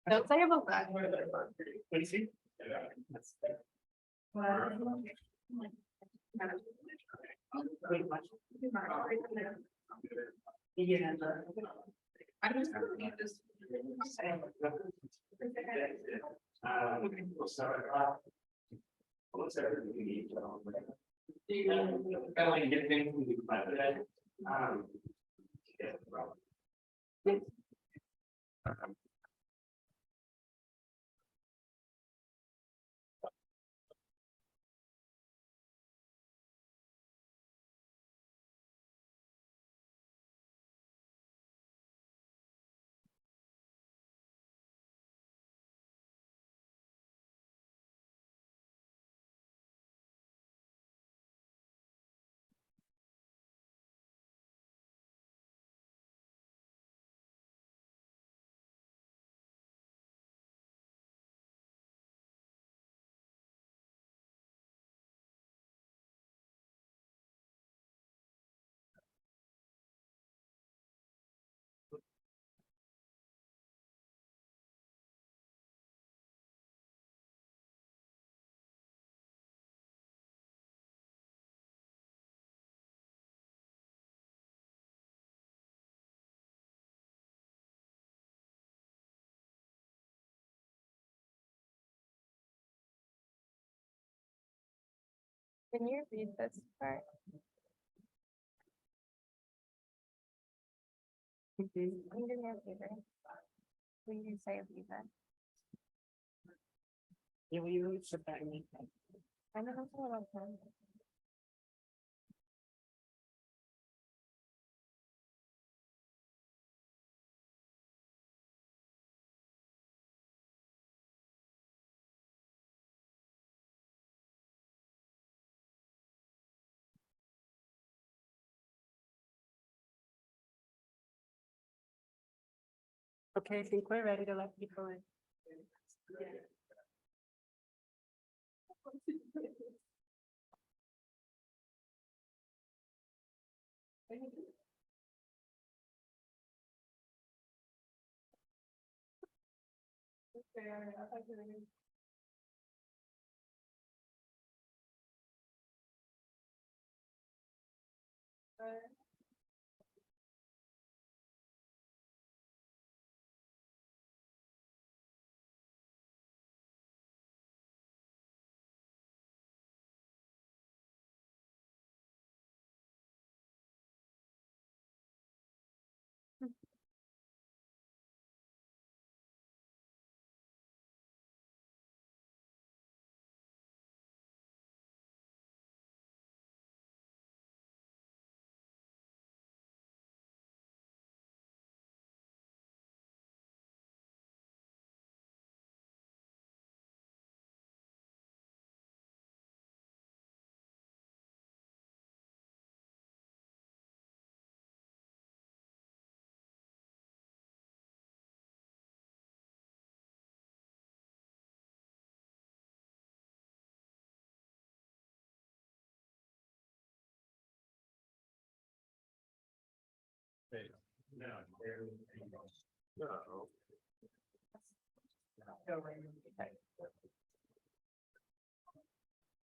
Don't say about that. What do you see? Yeah. I just need this. Can you read this part? Can you do me a favor? Will you say read that? Yeah, we really sit back and eat that. I know that's a lot of time. Okay, I think we're ready to let people in.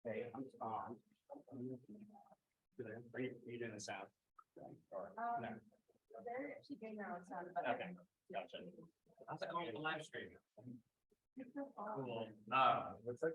Hey, I'm on. Are you doing this out? Or no? They're actually doing their own sound, but. Okay, gotcha. How's that going on the live stream? Cool. No, what's that?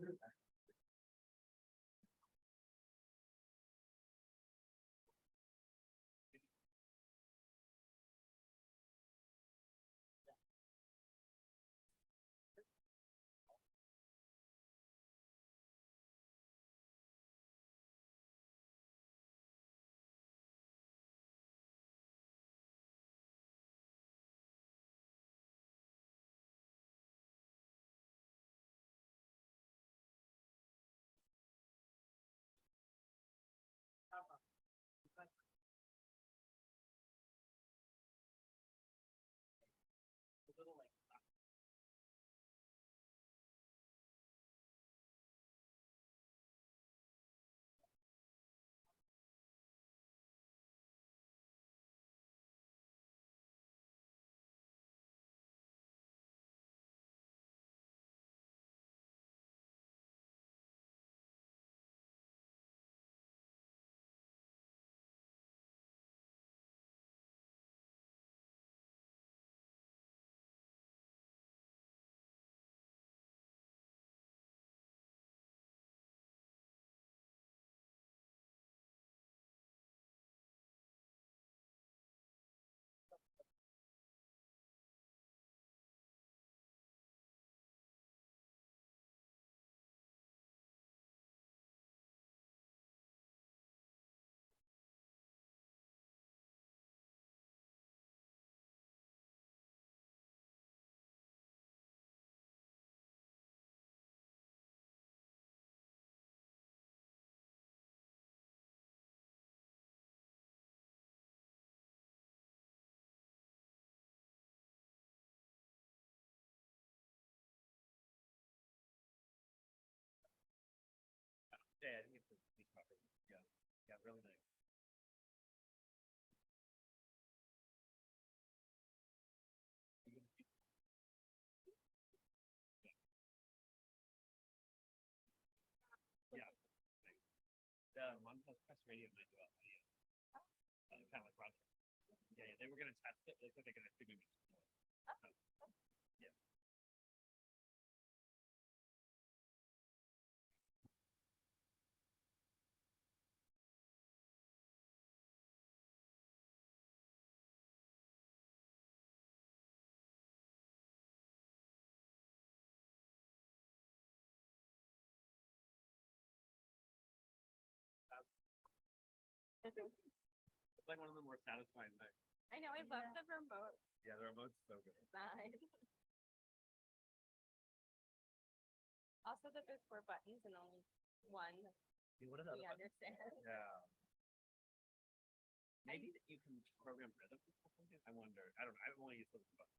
Yeah, really nice. Yeah. The one plus press radio might do audio. Kind of like Roger. Yeah, they were gonna test it. They said they're gonna do me. Yeah. It's like one of the more satisfying things. I know, I love the remote Yeah, the remote's so good. side. Also that there's 4 buttons and only one What are we understand. Yeah. Maybe that you can program rhythm or something. I wonder. I don't know. I've only used those buttons.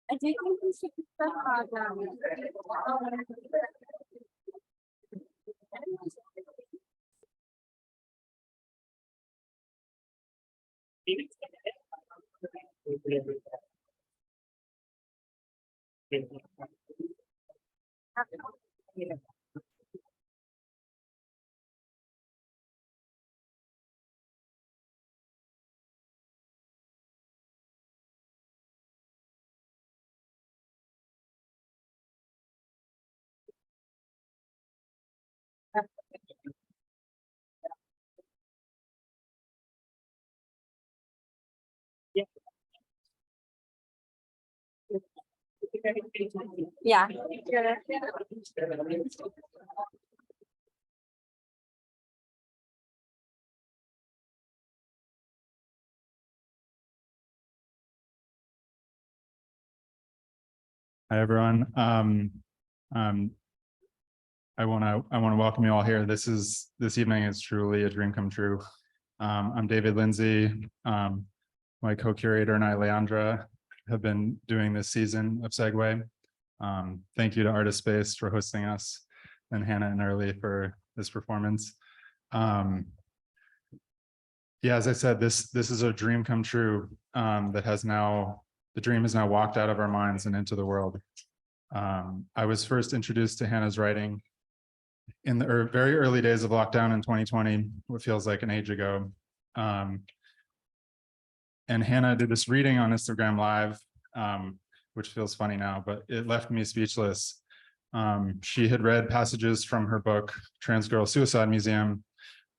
I think we should put Yeah. Hi, everyone. I want to welcome you all here. This evening is truly a dream come true. I'm David Lindsay. My co-curator and I, Leandra, have been doing this season of Segue. Thank you to Artist Space for hosting us, and Hannah and Early for this performance. Yeah, as I said, this is a dream come true the dream has now walked out of our minds and into the world. I was first introduced to Hannah's writing in the very early days of lockdown in 2020, what feels like an age ago. And Hannah did this reading on Instagram Live, which feels funny now, but it left me speechless. She had read passages from her book, Trans Girl Suicide Museum,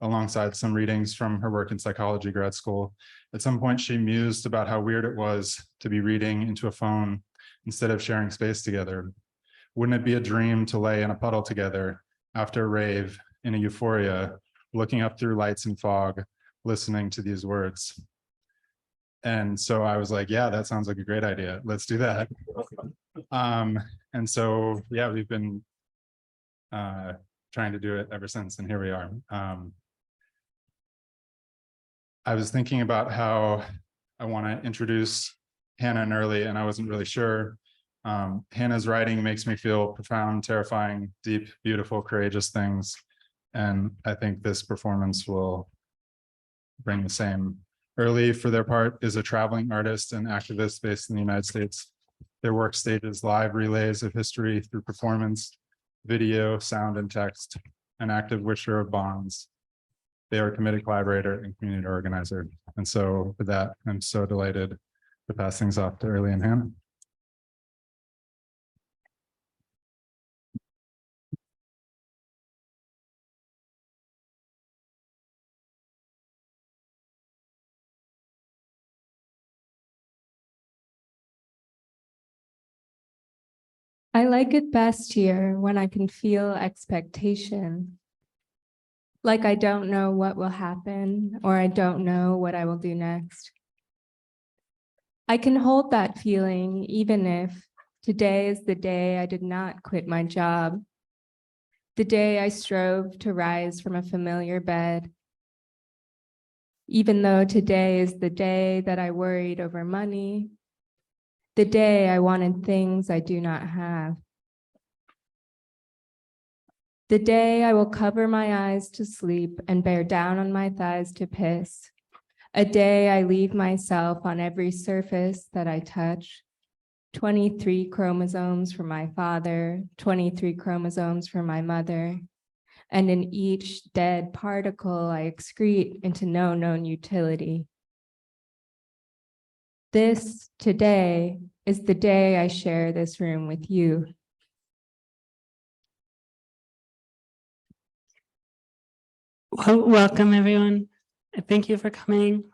alongside some readings from her work in psychology grad school. At some point, she mused about how weird it was to be reading into a phone instead of sharing space together. Wouldn't it be a dream to lay in a puddle together after a rave in a euphoria, looking up through lights and fog, listening to these words? And so I was like, yeah, that sounds like a great idea. Let's do that. And so, yeah, we've been trying to do it ever since, and here we are. I was thinking about how I want to introduce Hannah and Early, and I wasn't really sure. Hannah's writing makes me feel profound, terrifying, deep, beautiful, courageous things. And I think this performance will bring the same. Early, for their part, is a traveling artist and activist based in the United States. Their work stages live relays of history through performance, video, sound, and text, an active wisher of bonds. They are a committed collaborator and community organizer. And so with that, I'm so delighted to pass things off to Early and Hannah. I like it best here when I can feel expectation. Like I don't know what will happen, or I don't know what I will do next. I can hold that feeling even if today is the day I did not quit my job, the day I strove to rise from a familiar bed. Even though today is the day that I worried over money, the day I wanted things I do not have. The day I will cover my eyes to sleep and bear down on my thighs to piss. A day I leave myself on every surface that I touch. 23 chromosomes for my father, 23 chromosomes for my mother. And in each dead particle I excrete into no known utility. This today is the day I share this room with you. Well, welcome everyone. Thank you for coming.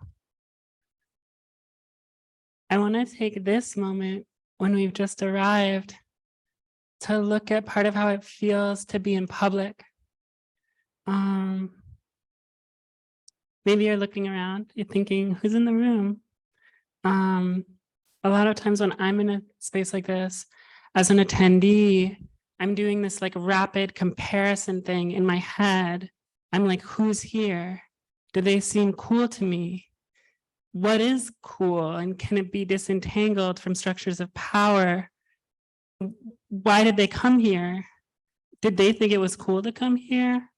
I want to take this moment when we've just arrived to look at part of how it feels to be in public. Maybe you're looking around, you're thinking, who's in the room? A lot of times when I'm in a space like this, as an attendee, I'm doing this like rapid comparison thing in my head. I'm like, who's here? Do they seem cool to me? what is cool and can it be disentangled from structures of power? Why did they come here? Did they think it was cool to come here?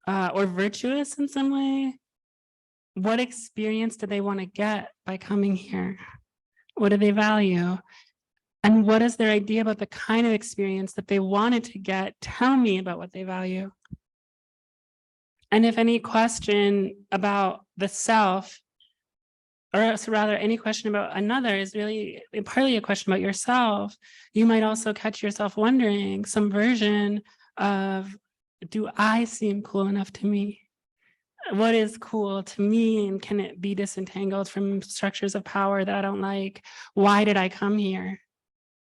Or virtuous in some way? What experience do they want to get by coming here? What do they value? And what is their idea about the kind of experience that they wanted to get? Tell me about what they value. And if any question about the self, or else rather any question about another is really partly a question about yourself, you might also catch yourself wondering some version of, do I seem cool enough to me? What is cool to me, and can it be disentangled from structures of power that I don't like? Why did I come here?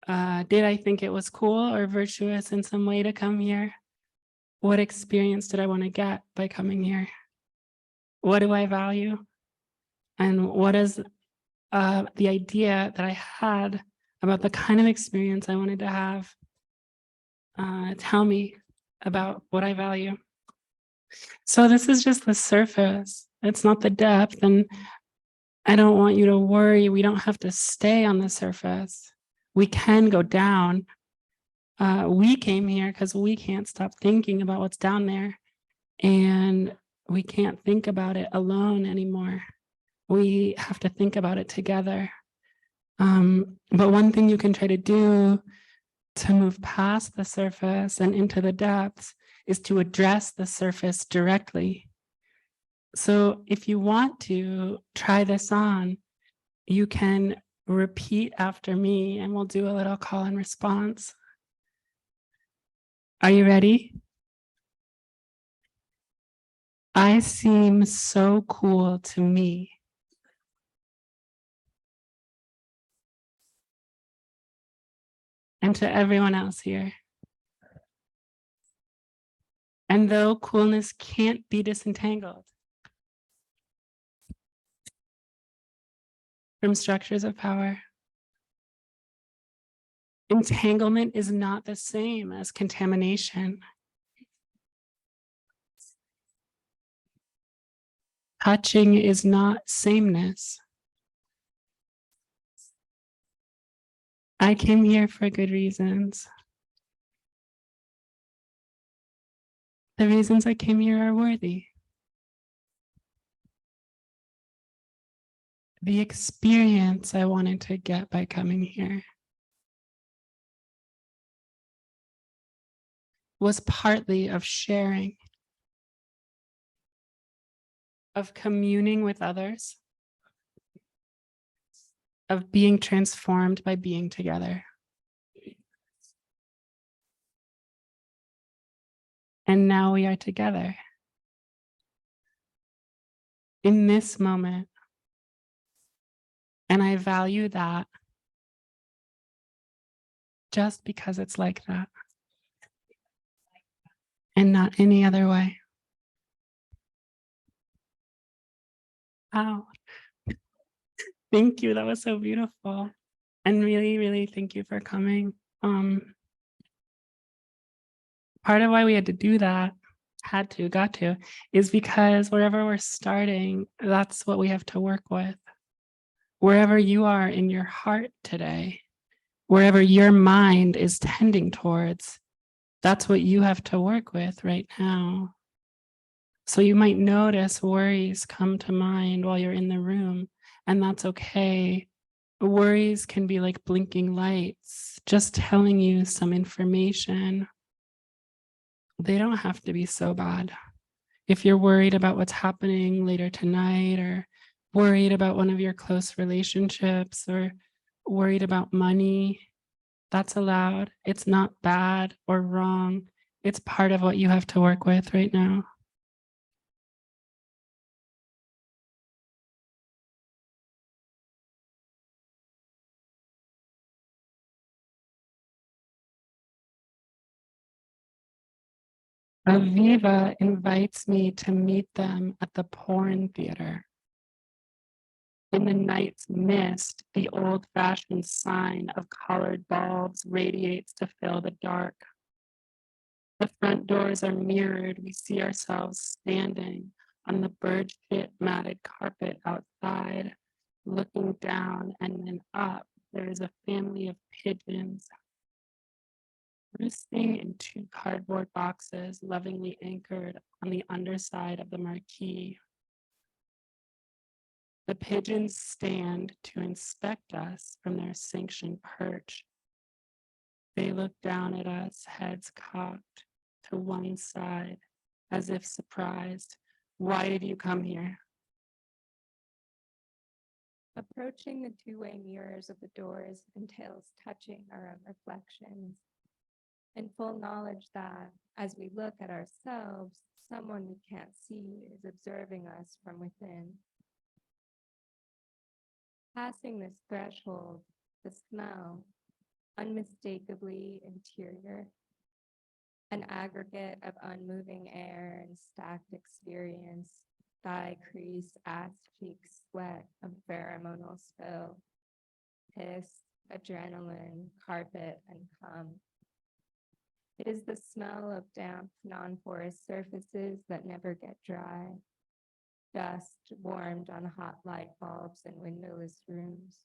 Did I think it was cool or virtuous in some way to come here? What experience did I want to get by coming here? What do I value? And what is the idea that I had about the kind of experience I wanted to have? Tell me about what I value. So this is just the surface. It's not the depth. And I don't want you to worry. We don't have to stay on the surface. We can go down. We came here because we can't stop thinking about what's down there. And we can't think about it alone anymore. We have to think about it together. But one thing you can try to do to move past the surface and into the depths is to address the surface directly. So if you want to try this on, you can repeat after me and we'll do a little call and response. Are you ready? I seem so cool to me. And to everyone else here. And though coolness can't be disentangled from structures of power, entanglement is not the same as contamination. Touching is not sameness. I came here for good reasons. The reasons I came here are worthy. The experience I wanted to get by coming here was partly of sharing, of communing with others, of being transformed by being together. And now we are together in this moment. And I value that just because it's like that and not any other way. Wow. Thank you. That was so beautiful. And really, really thank you for coming. Part of why we had to do that, got to, is because wherever we're starting, that's what we have to work with. Wherever you are in your heart today, wherever your mind is tending towards, that's what you have to work with right now. So you might notice worries come to mind while you're in the room, and that's okay. Worries can be like blinking lights, just telling you some information. They don't have to be so bad. If you're worried about what's happening later tonight, or worried about one of your close relationships, or worried about money, that's allowed. It's not bad or wrong. It's part of what you have to work with right now. Aviva invites me to meet them at the porn theater. In the night's mist, the old-fashioned sign of colored bulbs radiates to fill the dark. The front doors are mirrored. We see ourselves standing on the bird shit matted carpet outside, Looking down and then up, there is a family of pigeons roosting in 2 cardboard boxes lovingly anchored on the underside of the marquee. The pigeons stand to inspect us from their sanctioned perch. They look down at us, heads cocked to one side, as if surprised. Why did you come here? Approaching the two-way mirrors of the doors entails touching our own reflections, in full knowledge that as we look at ourselves, someone we can't see is observing us from within. Passing this threshold, the smell, unmistakably interior, an aggregate of unmoving air and stacked experience, thigh crease, ass cheeks, sweat, a pheromonal spill, piss, adrenaline, carpet, and cum. It is the smell of damp, non-porous surfaces that never get dry, dust warmed on hot light bulbs in windowless rooms.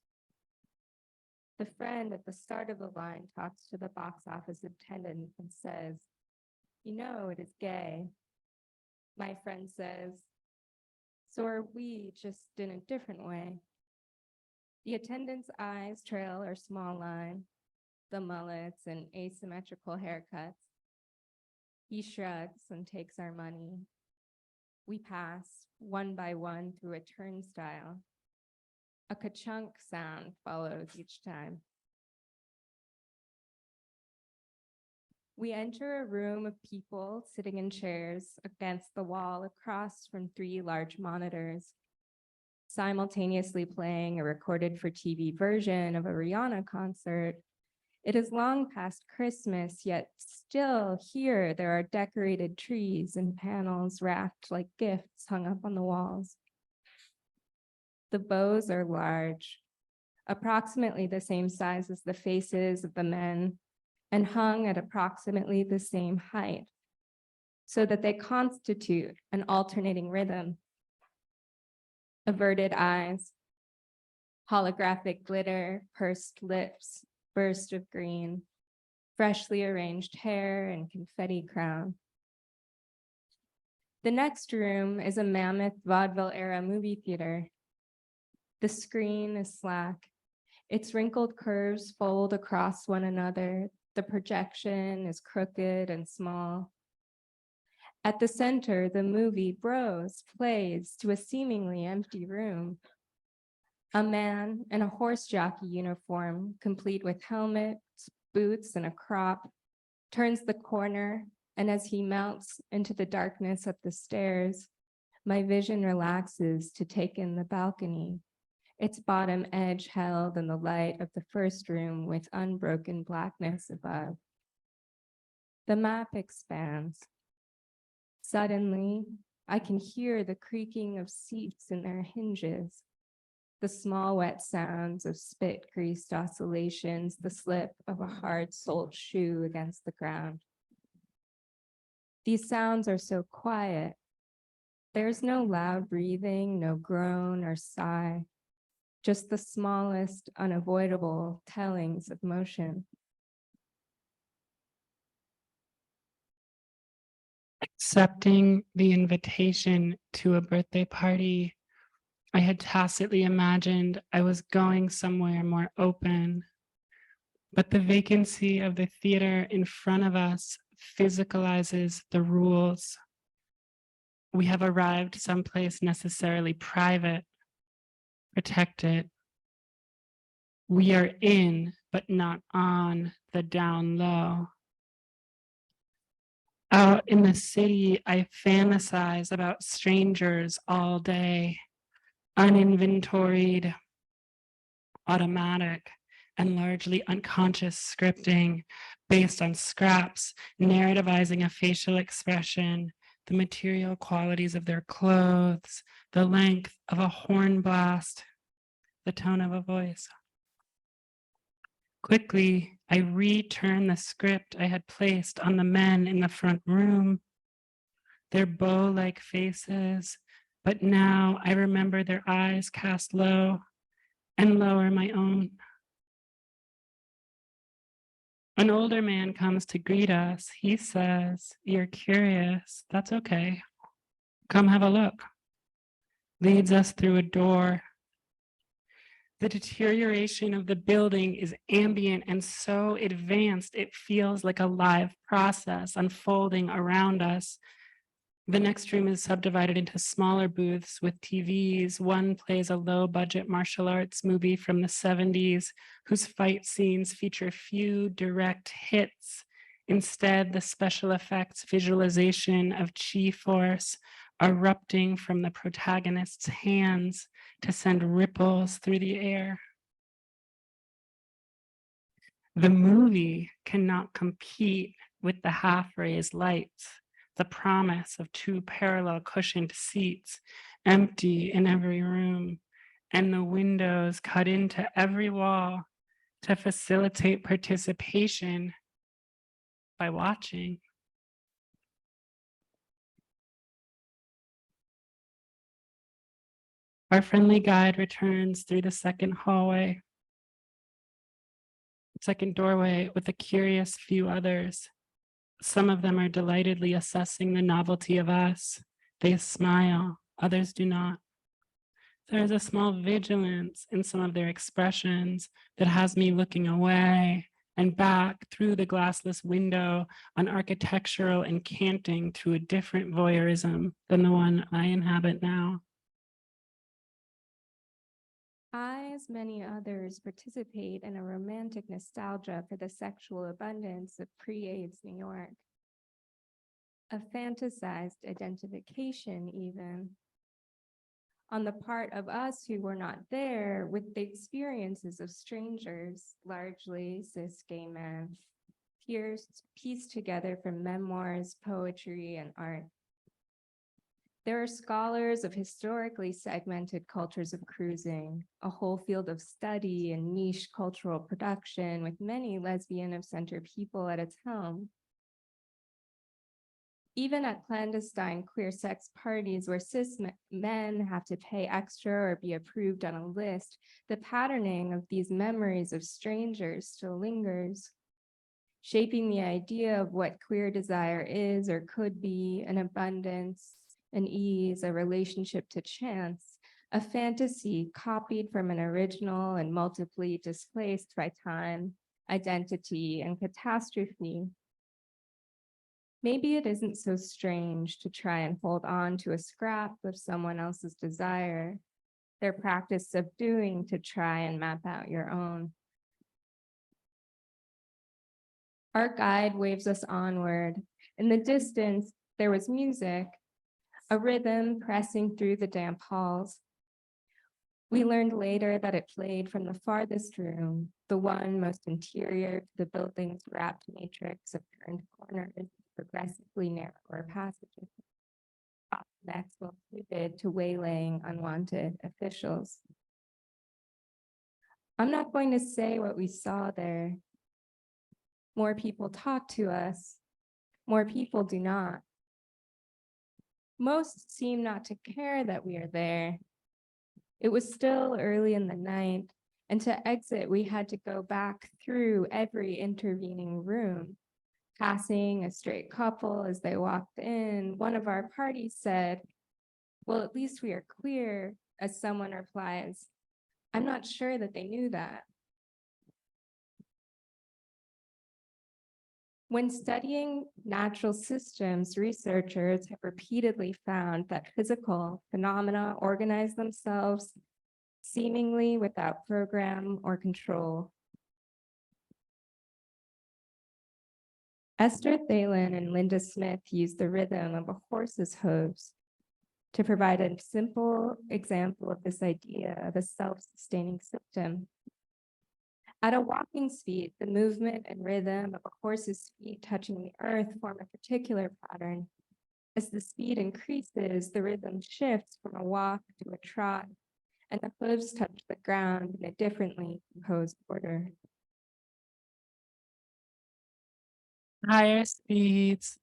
The friend at the start of the line talks to the box office attendant and says, "You know, it is gay." My friend says, "So are we, just in a different way." The attendant's eyes trail our small line, the mullets and asymmetrical haircuts. He shrugs and takes our money. We pass one by one through a turnstile. A ka-chunk sound follows each time. We enter a room of people sitting in chairs against the wall across from 3 large monitors, simultaneously playing a recorded for TV version of a Rihanna concert. It is long past Christmas, yet still here there are decorated trees and panels wrapped like gifts hung up on the walls. The bows are large, approximately the same size as the faces of the men, and hung at approximately the same height, so that they constitute an alternating rhythm. Averted eyes, holographic glitter, pursed lips, burst of green, freshly arranged hair, and confetti crown. The next room is a mammoth vaudeville-era movie theater. The screen is slack. Its wrinkled curves fold across one another. The projection is crooked and small. At the center, the movie Bros plays to a seemingly empty room. A man in a horse jockey uniform, complete with helmet, boots, and a crop, turns the corner, and as he melts into the darkness up the stairs, my vision relaxes to take in the balcony, its bottom edge held in the light of the first room with unbroken blackness above. The map expands. Suddenly, I can hear the creaking of seats in their hinges, the small wet sounds of spit-greased oscillations, the slip of a hard-soled shoe against the ground. These sounds are so quiet. There's no loud breathing, no groan or sigh, just the smallest unavoidable tellings of motion. Accepting the invitation to a birthday party, I had tacitly imagined I was going somewhere more open, but the vacancy of the theater in front of us physicalizes the rules. We have arrived someplace necessarily private, protected. We are in, but not on the down low. Out in the city, I fantasize about strangers all day, uninventoried, automatic, and largely unconscious scripting based on scraps, narrativizing a facial expression, the material qualities of their clothes, the length of a horn blast, the tone of a voice. Quickly, I return the script I had placed on the men in the front room, their bow-like faces, but now I remember their eyes cast low, and lower my own. An older man comes to greet us. He says, "You're curious. That's okay. Come have a look." Leads us through a door. The deterioration of the building is ambient and so advanced, it feels like a live process unfolding around us. The next room is subdivided into smaller booths with TVs. One plays a low-budget martial arts movie from the 70s, whose fight scenes feature few direct hits. Instead, the special effects visualization of chi force erupting from the protagonist's hands to send ripples through the air. The movie cannot compete with the half-raised lights, the promise of 2 parallel cushioned seats, empty in every room, and the windows cut into every wall to facilitate participation by watching. Our friendly guide returns through the second doorway with a curious few others. Some of them are delightedly assessing the novelty of us. They smile, others do not. There is a small vigilance in some of their expressions that has me looking away and back through the glassless window on architectural encanting to a different voyeurism than the one I inhabit now. I, as many others, participate in a romantic nostalgia for the sexual abundance of pre-AIDS New York. A fantasized identification, even, on the part of us who were not there, with the experiences of strangers, largely cis gay men, pieced together from memoirs, poetry, and art. There are scholars of historically segmented cultures of cruising, a whole field of study and niche cultural production with many lesbian of center people at its helm. Even at clandestine queer sex parties where cis men have to pay extra or be approved on a list, the patterning of these memories of strangers still lingers, shaping the idea of what queer desire is or could be, an abundance, an ease, a relationship to chance, a fantasy copied from an original and multiply displaced by time, identity, and catastrophe. Maybe it isn't so strange to try and hold on to a scrap of someone else's desire, their practice of doing to try and map out your own. Our guide waves us onward. In the distance, there was music, a rhythm pressing through the damp halls. We learned later that it played from the farthest room, the one most interior to the building's wrapped matrix of turned corners, progressively narrower passages. Bottlenecks well suited to waylaying unwanted officials. I'm not going to say what we saw there. More people talk to us. More people do not. Most seem not to care that we are there. It was still early in the night, and to exit, we had to go back through every intervening room. Passing a straight couple as they walked in, one of our party said, "Well, at least we are queer," as someone replies, "I'm not sure that they knew that." When studying natural systems, researchers have repeatedly found that physical phenomena organize themselves seemingly without program or control. Esther Thalen and Linda Smith used the rhythm of a horse's hooves to provide a simple example of this idea of a self-sustaining system. At a walking speed, the movement and rhythm of a horse's feet touching the earth form a particular pattern. As the speed increases, the rhythm shifts from a walk to a trot, and the hooves touch the ground in a differently composed order. Higher speeds,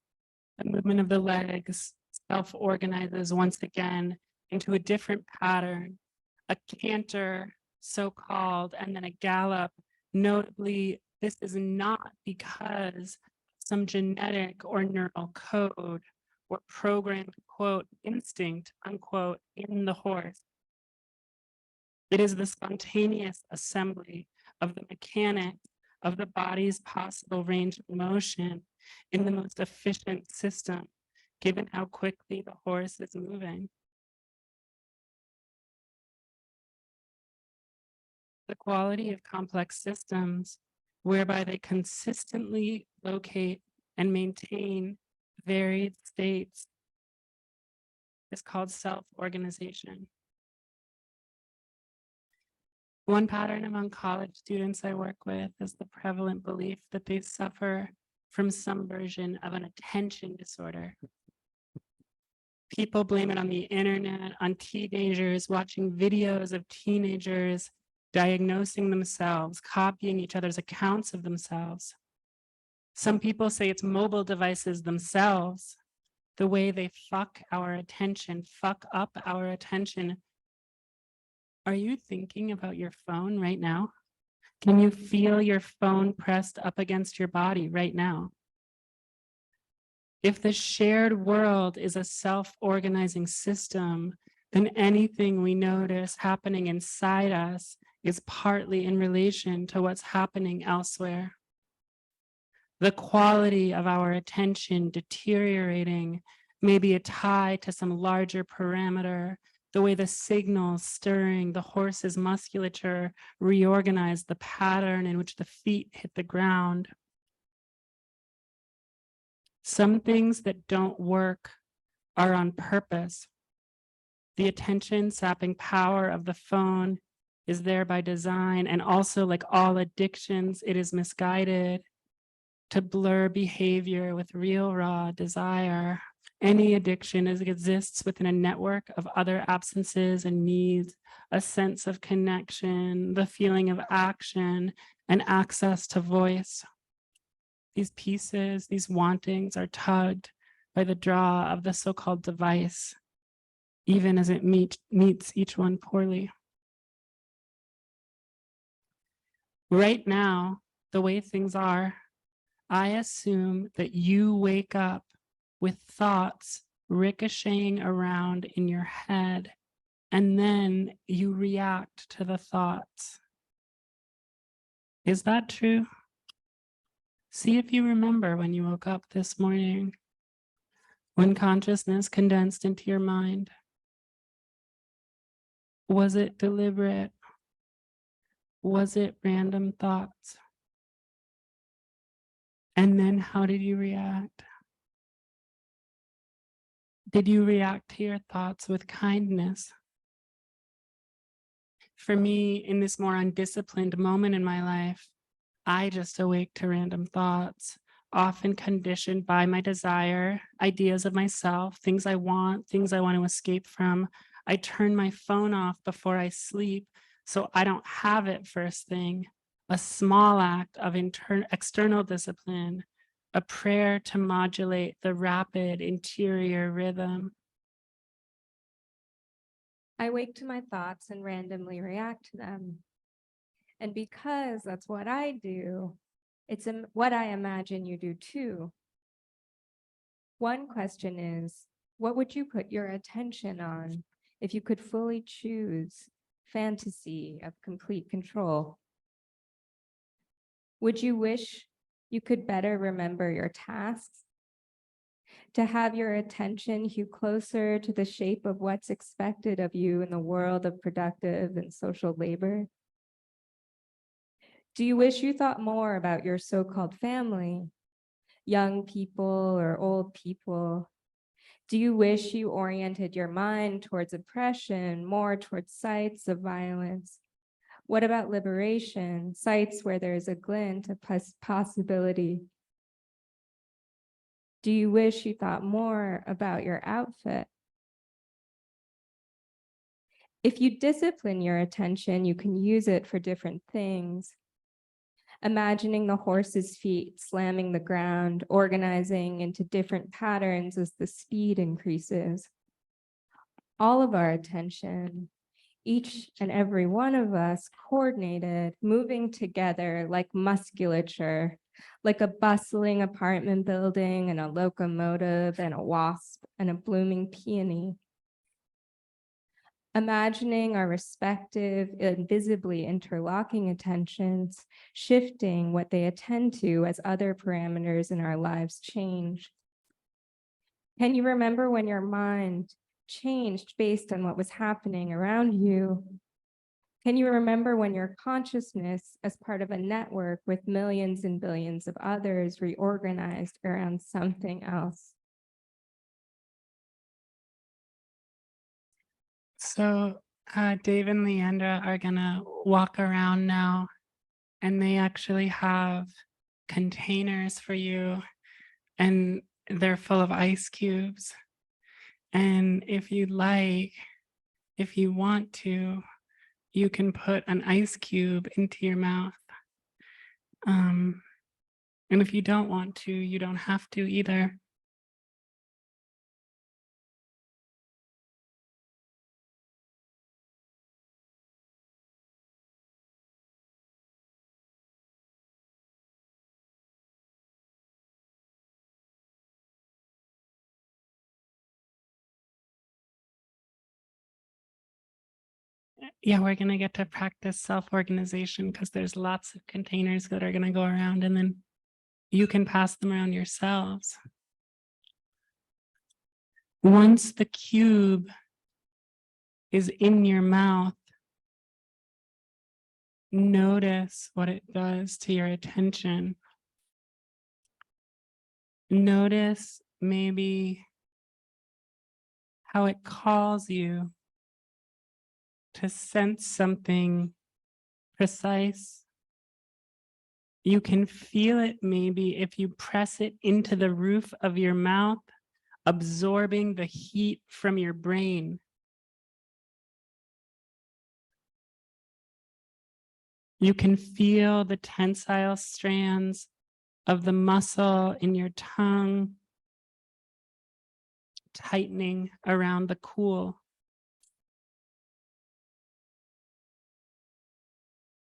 the movement of the legs self-organizes once again into a different pattern, a canter so-called, and then a gallop. Notably, this is not because some genetic or neural code or programmed, quote, instinct, unquote, in the horse. It is the spontaneous assembly of the mechanics of the body's possible range of motion in the most efficient system, given how quickly the horse is moving. The quality of complex systems whereby they consistently locate and maintain varied states is called self-organization. One pattern among college students I work with is the prevalent belief that they suffer from some version of an attention disorder. People blame it on the internet, on teenagers, watching videos of teenagers diagnosing themselves, copying each other's accounts of themselves. Some people say it's mobile devices themselves, the way they fuck our attention, fuck up our attention. Are you thinking about your phone right now? Can you feel your phone pressed up against your body right now? If the shared world is a self-organizing system, then anything we notice happening inside us is partly in relation to what's happening elsewhere. The quality of our attention deteriorating may be a tie to some larger parameter, the way the signals stirring the horse's musculature reorganize the pattern in which the feet hit the ground. Some things that don't work are on purpose. The attention sapping power of the phone is there by design, and also, like all addictions, it is misguided to blur behavior with real raw desire. Any addiction exists within a network of other absences and needs, a sense of connection, the feeling of action, and access to voice. These pieces, these wantings are tugged by the draw of the so-called device, even as it meets each one poorly. Right now, the way things are, I assume that you wake up with thoughts ricocheting around in your head, and then you react to the thoughts. Is that true? See if you remember when you woke up this morning, when consciousness condensed into your mind. Was it deliberate? Was it random thoughts? And then how did you react? Did you react to your thoughts with kindness? For me, in this more undisciplined moment in my life, I just awake to random thoughts, often conditioned by my desire, ideas of myself, things I want to escape from. I turn my phone off before I sleep so I don't have it first thing. A small act of external discipline, a prayer to modulate the rapid interior rhythm. I wake to my thoughts and randomly react to them. And because that's what I do, it's what I imagine you do too. One question is, what would you put your attention on if you could fully choose fantasy of complete control? Would you wish you could better remember your tasks? To have your attention hew closer to the shape of what's expected of you in the world of productive and social labor? Do you wish you thought more about your so-called family, young people or old people? Do you wish you oriented your mind towards oppression, more towards sites of violence? What about liberation, sites where there's a glint of possibility? Do you wish you thought more about your outfit? If you discipline your attention, you can use it for different things. Imagining the horse's feet slamming the ground, organizing into different patterns as the speed increases. All of our attention, each and every one of us coordinated, moving together like musculature, like a bustling apartment building and a locomotive and a wasp and a blooming peony. Imagining our respective, invisibly interlocking attentions, shifting what they attend to as other parameters in our lives change. Can you remember when your mind changed based on what was happening around you? Can you remember when your consciousness, as part of a network with millions and billions of others, reorganized around something else? So Dave and Leandra are gonna walk around now, and they actually have containers for you, and they're full of ice cubes. And if you'd like, if you want to, you can put an ice cube into your mouth. And if you don't want to, you don't have to either. Yeah, we're gonna get to practice self-organization because there's lots of containers that are gonna go around, and then you can pass them around yourselves. Once the cube is in your mouth, notice what it does to your attention. Notice maybe how it calls you to sense something precise. You can feel it maybe if you press it into the roof of your mouth, absorbing the heat from your brain. You can feel the tensile strands of the muscle in your tongue tightening around the cool.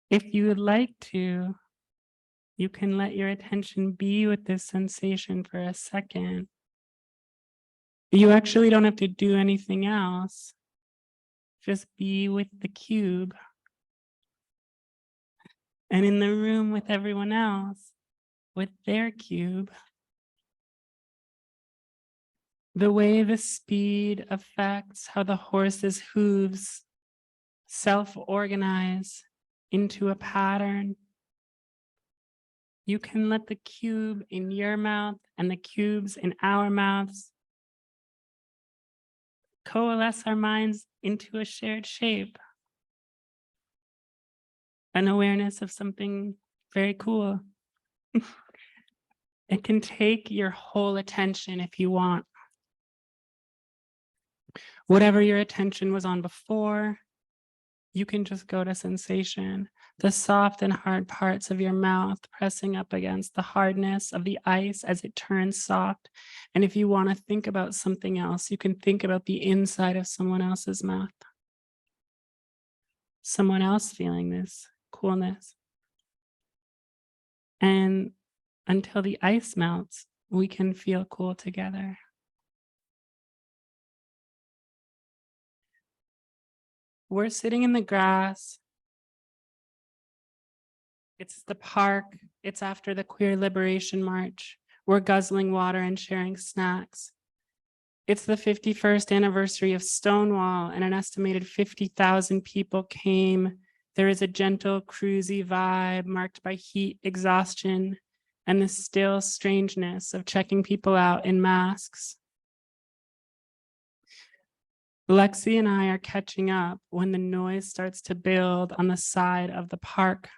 If you would like to, you can let your attention be with this sensation for a second. You actually don't have to do anything else. Just be with the cube. And in the room with everyone else, with their cube. The way the speed affects how the horse's hooves self-organize into a pattern. You can let the cube in your mouth and the cubes in our mouths coalesce our minds into a shared shape. An awareness of something very cool. It can take your whole attention if you want. Whatever your attention was on before, you can just go to sensation, the soft and hard parts of your mouth pressing up against the hardness of the ice as it turns soft. And if you want to think about something else, you can think about the inside of someone else's mouth. Someone else feeling this coolness. And until the ice melts, we can feel cool together. We're sitting in the grass. It's the park. It's after the Queer Liberation March. We're guzzling water and sharing snacks. It's the 51st anniversary of Stonewall, and an estimated 50,000 people came. There is a gentle, cruisy vibe marked by heat, exhaustion, and the still strangeness of checking people out in masks. Lexi and I are catching up when the noise starts to build on the side of the park.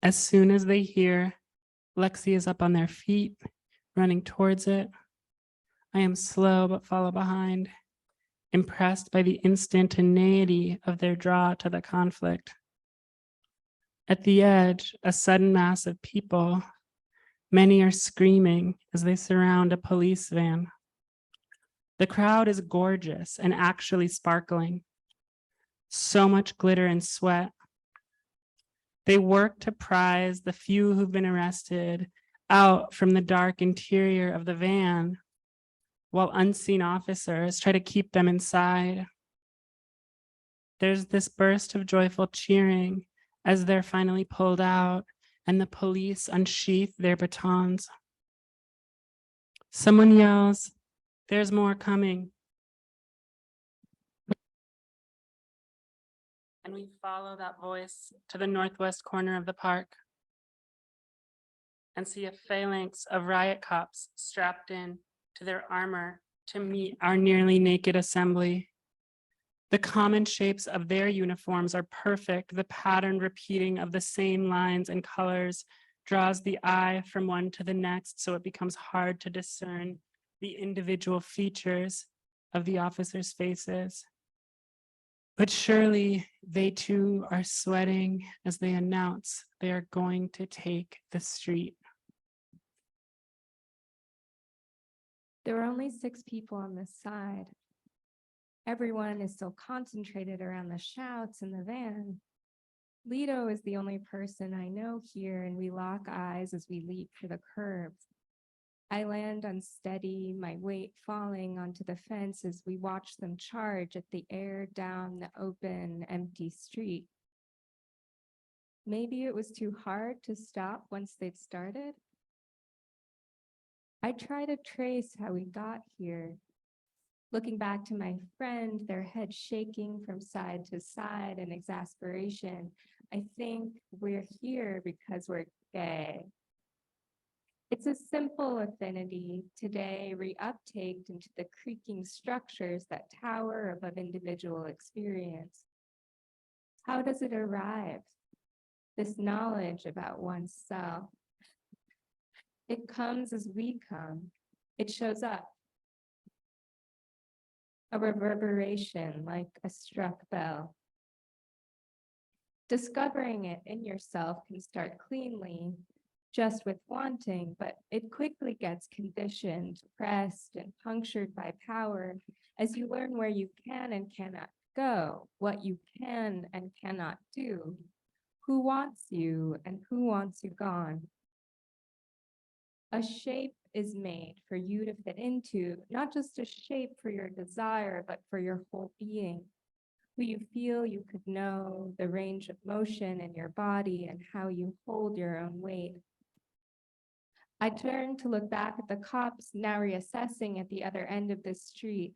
As soon as they hear, Lexi is up on their feet, running towards it. I am slow but follow behind, impressed by the instantaneity of their draw to the conflict. At the edge, a sudden mass of people. Many are screaming as they surround a police van. The crowd is gorgeous and actually sparkling. So much glitter and sweat. They work to prize the few who've been arrested out from the dark interior of the van, while unseen officers try to keep them inside. There's this burst of joyful cheering as they're finally pulled out and the police unsheath their batons. Someone yells, "There's more coming." And we follow that voice to the northwest corner of the park and see a phalanx of riot cops strapped in to their armor to meet our nearly naked assembly. The common shapes of their uniforms are perfect. The pattern repeating of the same lines and colors draws the eye from one to the next, so it becomes hard to discern the individual features of the officers' faces. But surely they too are sweating as they announce they are going to take the street. There were only 6 people on this side. Everyone is still concentrated around the shouts in the van. Lido is the only person I know here, and we lock eyes as we leap for the curb. I land unsteady, my weight falling onto the fence as we watch them charge at the air down the open, empty street. Maybe it was too hard to stop once they'd started. I try to trace how we got here. Looking back to my friend, their head shaking from side to side in exasperation, I think we're here because we're gay. It's a simple affinity, today reuptaked into the creaking structures that tower above individual experience. How does it arrive? This knowledge about oneself. It comes as we come. It shows up. A reverberation like a struck bell. Discovering it in yourself can start cleanly, just with wanting, but it quickly gets conditioned, pressed, and punctured by power as you learn where you can and cannot go, what you can and cannot do, who wants you and who wants you gone. A shape is made for you to fit into, not just a shape for your desire, but for your whole being, who you feel you could know, the range of motion in your body and how you hold your own weight. I turn to look back at the cops now reassessing at the other end of this street.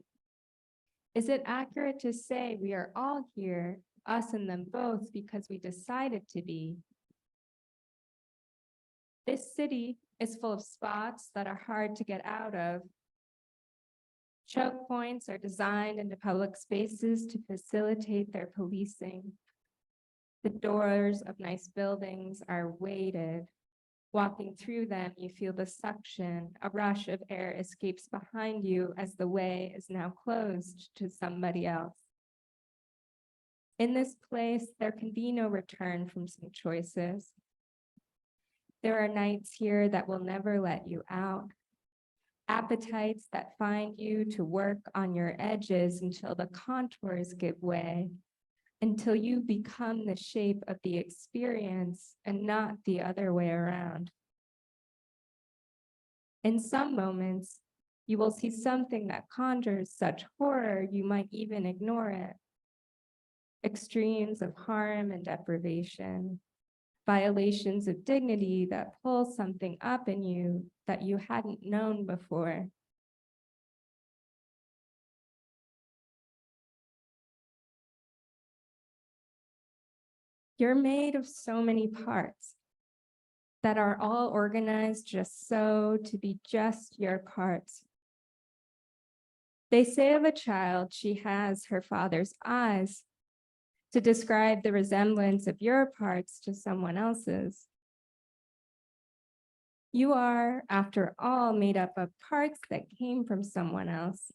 Is it accurate to say we are all here, us and them both, because we decided to be? This city is full of spots that are hard to get out of. Choke points are designed into public spaces to facilitate their policing. The doors of nice buildings are weighted. Walking through them, you feel the suction. A rush of air escapes behind you as the way is now closed to somebody else. In this place, there can be no return from some choices. There are nights here that will never let you out. Appetites that find you to work on your edges until the contours give way, until you become the shape of the experience and not the other way around. In some moments, you will see something that conjures such horror you might even ignore it. Extremes of harm and deprivation. Violations of dignity that pull something up in you that you hadn't known before. You're made of so many parts that are all organized just so to be just your parts. They say of a child she has her father's eyes, to describe the resemblance of your parts to someone else's. You are, after all, made up of parts that came from someone else.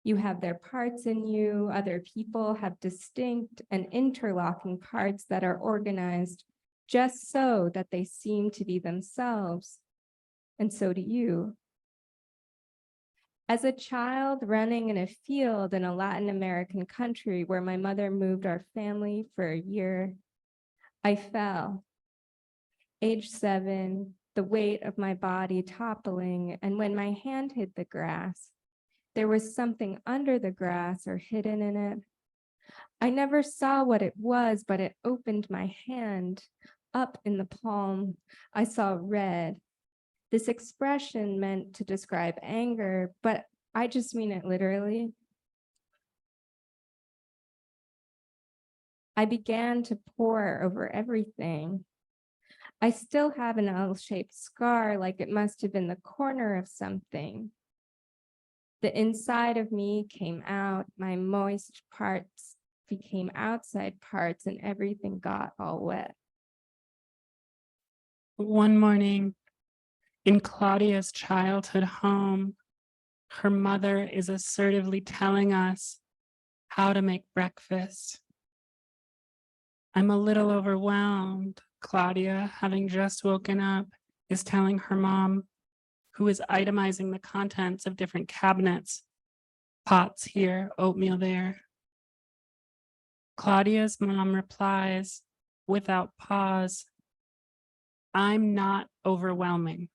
You have their parts in you. Other people have distinct and interlocking parts that are organized just so that they seem to be themselves. And so do you. As a child running in a field in a Latin American country where my mother moved our family for a year, I fell. Age 7, the weight of my body toppling, and when my hand hit the grass, there was something under the grass or hidden in it. I never saw what it was, but it opened my hand up in the palm. I saw red. This expression meant to describe anger, but I just mean it literally. I began to pour over everything. I still have an L-shaped scar, like it must have been the corner of something. The inside of me came out, my moist parts became outside parts, and everything got all wet. One morning in Claudia's childhood home, her mother is assertively telling us how to make breakfast. I'm a little overwhelmed, Claudia, having just woken up, is telling her mom, who is itemizing the contents of different cabinets, pots here, oatmeal there. Claudia's mom replies without pause, I'm not overwhelming.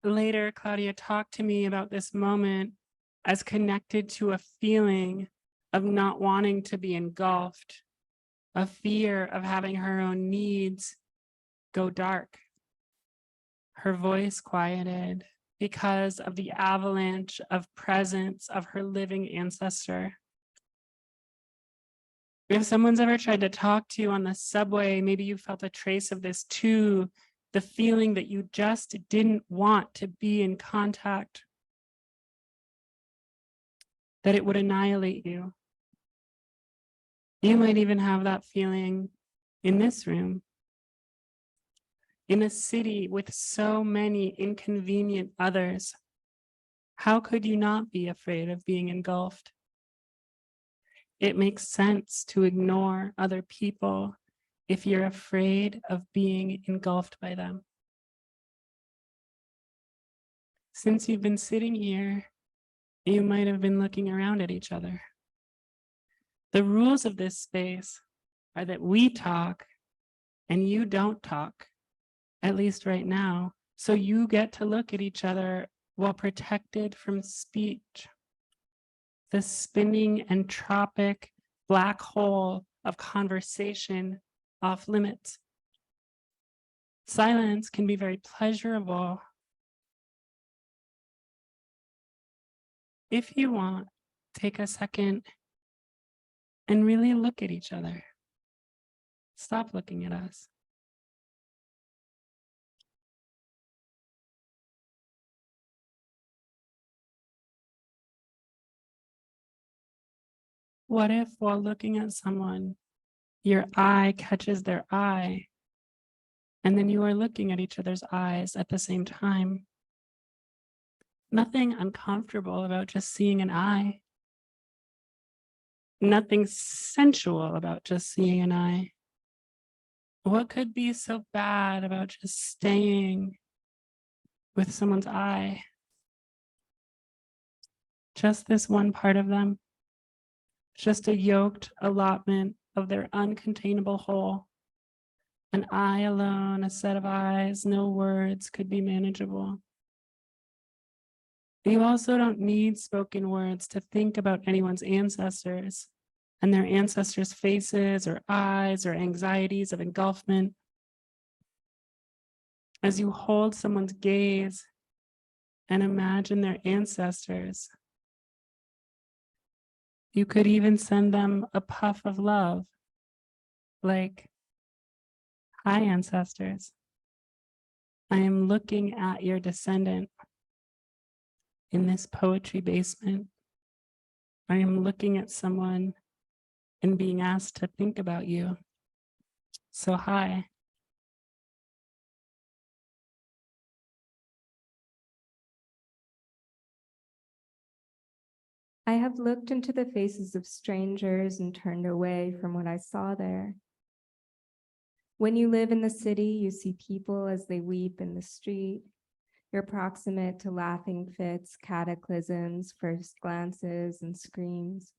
Later, Claudia talked to me about this moment as connected to a feeling of not wanting to be engulfed, a fear of having her own needs go dark. Her voice quieted because of the avalanche of presence of her living ancestor. If someone's ever tried to talk to you on the subway, maybe you felt a trace of this too, the feeling that you just didn't want to be in contact, that it would annihilate you. You might even have that feeling in this room. In a city with so many inconvenient others, how could you not be afraid of being engulfed? It makes sense to ignore other people if you're afraid of being engulfed by them. Since you've been sitting here, you might have been looking around at each other. The rules of this space are that we talk and you don't talk, at least right now. So you get to look at each other while protected from speech. The spinning entropic black hole of conversation off limits. Silence can be very pleasurable. If you want, take a second and really look at each other. Stop looking at us. What if while looking at someone, your eye catches their eye, and then you are looking at each other's eyes at the same time? Nothing uncomfortable about just seeing an eye. Nothing sensual about just seeing an eye. What could be so bad about just staying with someone's eye? Just this one part of them. Just a yoked allotment of their uncontainable whole. An eye alone, a set of eyes, no words could be manageable. You also don't need spoken words to think about anyone's ancestors and their ancestors' faces or eyes or anxieties of engulfment. As you hold someone's gaze and imagine their ancestors, you could even send them a puff of love, like, hi, ancestors. I am looking at your descendant in this poetry basement. I am looking at someone and being asked to think about you. So hi. I have looked into the faces of strangers and turned away from what I saw there. When you live in the city, you see people as they weep in the street. You're proximate to laughing fits, cataclysms, first glances, and screams.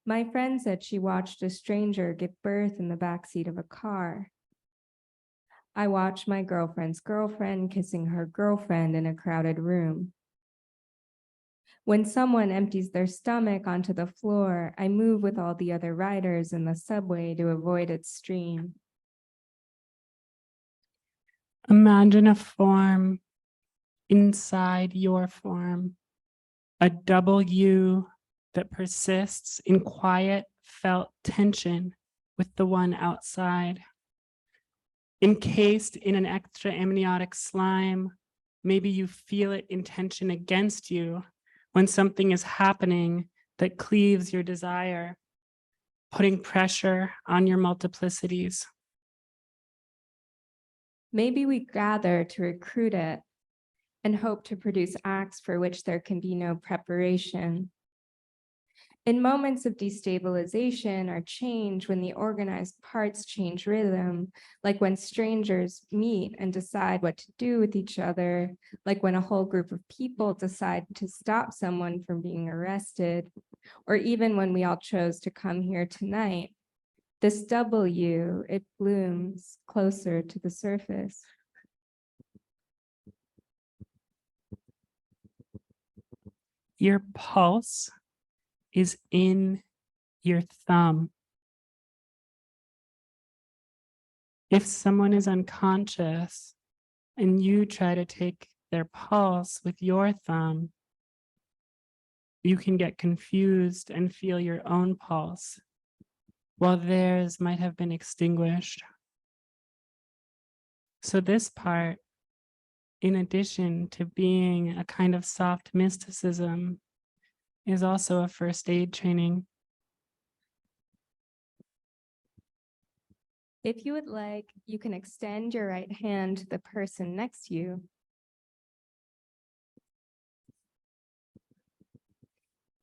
My friend said she watched a stranger give birth in the backseat of a car. I watched my girlfriend's girlfriend kissing her girlfriend in a crowded room. When someone empties their stomach onto the floor, I move with all the other riders in the subway to avoid its stream. Imagine a form inside your form, a double U that persists in quiet, felt tension with the one outside. Encased in an extra amniotic slime, maybe you feel it in tension against you when something is happening that cleaves your desire, putting pressure on your multiplicities. Maybe we gather to recruit it and hope to produce acts for which there can be no preparation. In moments of destabilization or change, when the organized parts change rhythm, like when strangers meet and decide what to do with each other, like when a whole group of people decide to stop someone from being arrested, or even when we all chose to come here tonight, this W, it blooms closer to the surface. Your pulse is in your thumb. If someone is unconscious and you try to take their pulse with your thumb, you can get confused and feel your own pulse, while theirs might have been extinguished. So this part, in addition to being a kind of soft mysticism, is also a first aid training. If you would like, you can extend your right hand to the person next to you.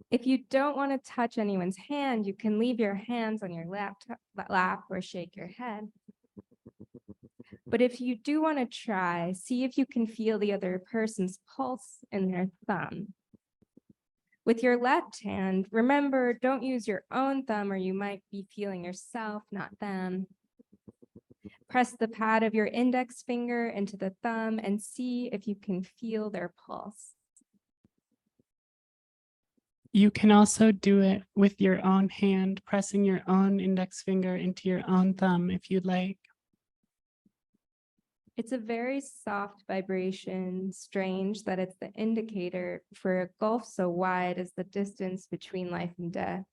If you don't want to touch anyone's hand, you can leave your hands on your lap or shake your head. But if you do want to try, see if you can feel the other person's pulse in their thumb. With your left hand, remember, don't use your own thumb or you might be feeling yourself, not them. Press the pad of your index finger into the thumb and see if you can feel their pulse. You can also do it with your own hand, pressing your own index finger into your own thumb if you'd like. It's a very soft vibration, strange that it's the indicator for a gulf so wide as the distance between life and death.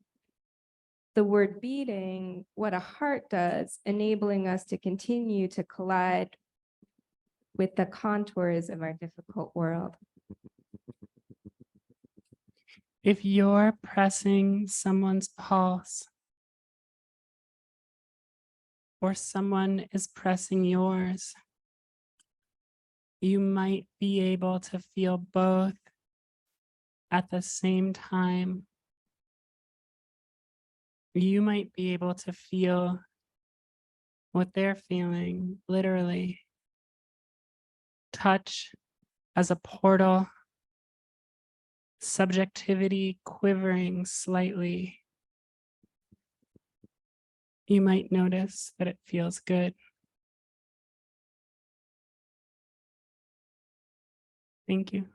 The word beating, what a heart does, enabling us to continue to collide with the contours of our difficult world. If you're pressing someone's pulse, or someone is pressing yours, you might be able to feel both at the same time. You might be able to feel what they're feeling, literally. Touch as a portal, subjectivity quivering slightly. You might notice that it feels good. Thank you.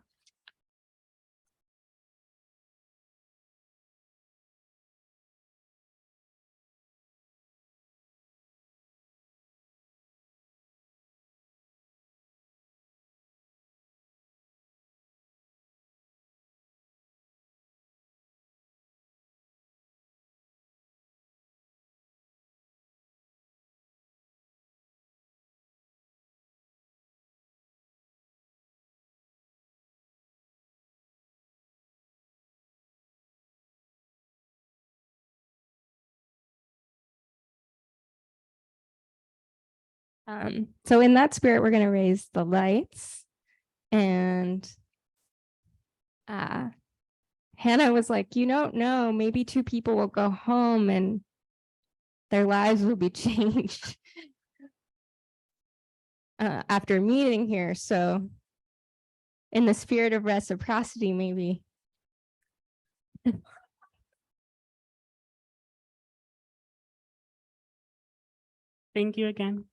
So in that spirit, we're going to raise the lights. And Hannah was like, you don't know, maybe 2 people will go home and their lives will be changed after meeting here. So In the spirit of reciprocity, maybe. Thank you again.